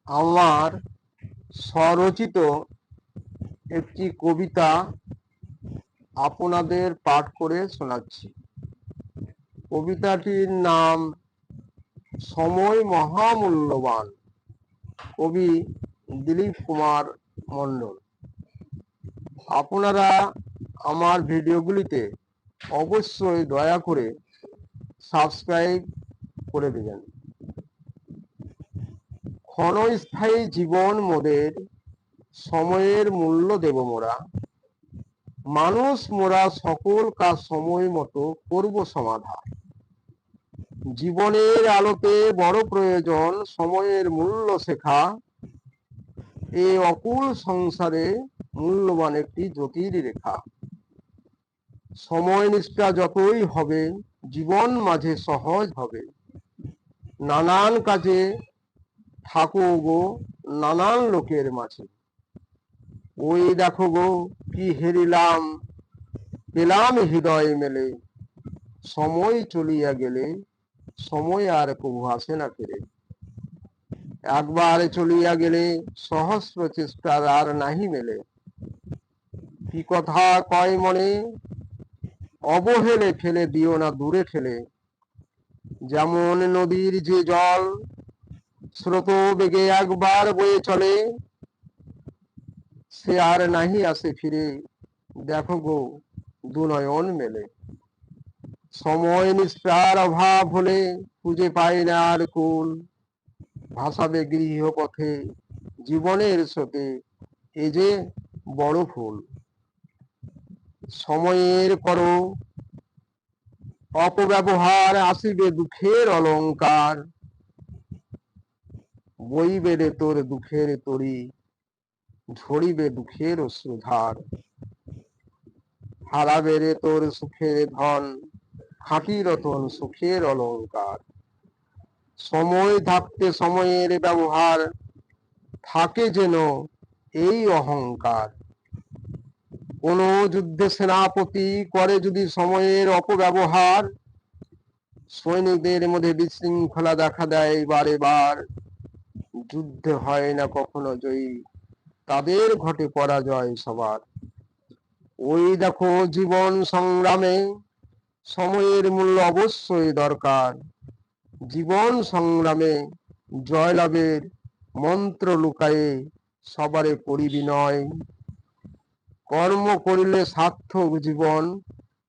আমার স্বরচিত একটি কবিতা আপনাদের পাঠ করে শোনাচ্ছি। কবিতাটির নাম সময় মহামূল্যবান। কবি দিলীপ কুমার মণ্ডল। আপনারা আমার ভিডিওগুলিতে অবশ্যই দয়া করে সাবস্ক্রাইব করে দেবেন। ক্ষণস্থায়ী জীবন মোদের, সময়ের মূল্য দেব মোরা। মানুষ মোরা সকল কাজ সময় মতো করব সমাধান। জীবনের আলোতে বড় প্রয়োজন সময়ের মূল্য শেখা। এ অকুল সংসারে মূল্যবান একটি জ্যোতির রেখা। সময় নিষ্ঠা যতই হবে জীবন মাঝে সহজ হবে। নানান কাজে থাকো গো নানান লোকের মাঝে। ওই দেখো গো কি হেরিলাম, পেলাম হৃদয় মেলে। সময় চলিয়া গেলে সময় আর কবু আসে না ফিরে। একবার চলিয়া গেলে সহস্র চেষ্টার আর নাহি মেলে। কি কথা কয় মনে, অবহেলে ফেলে দিও না দূরে ঠেলে। যেমন নদীর যে জল স্রোত বেগে একবার বয়ে চলে, সে আর নাহি আসে ফিরে। দেখো গো দুনয়ন মেলে। সময় নিষ্ঠার অভাব হলে খুঁজে পাই না আর কুল। ভাসাবে গৃহ পথে জীবনের স্রোতে এ যে বড় ফুল। সময়ের করো অপব্যবহার আসিবে দুঃখের অলঙ্কার। বইবে রে তোর দুঃখের তরি, ঝরিবে দুঃখের অশ্রুধার। হারাবে রে তোর সুখের ধন, খাঁটি রতন সুখের অলঙ্কার। সময় থাকতে সময়ের ব্যবহার, থাকে যেন এই অহংকার। কোন যুদ্ধে সেনাপতি করে যদি সময়ের অপব্যবহার, সৈনিকদের মধ্যে বিশৃঙ্খলা দেখা দেয় বারে বার। যুদ্ধে হয় না কখনো জয়ী, তাদের ঘটে পরাজয় সবার। ওই দেখো জীবন সংগ্রামে সময়ের মূল্য অবশ্যই দরকার। জীবন সংগ্রামে জয়লাভের মন্ত্র লুকায়ে সবারে করি বিনয়। কর্ম করিলে সার্থক জীবন,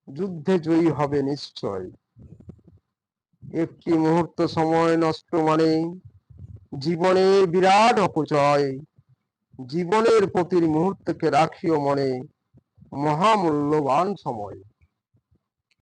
যুদ্ধে জয়ী হবে নিশ্চয়। একটি মুহূর্ত সময় নষ্ট মানে জীবনের বিরাট অপচয়। জীবনের প্রতি মুহূর্তকে রাখিও মনে, মহামূল্যবান সময়।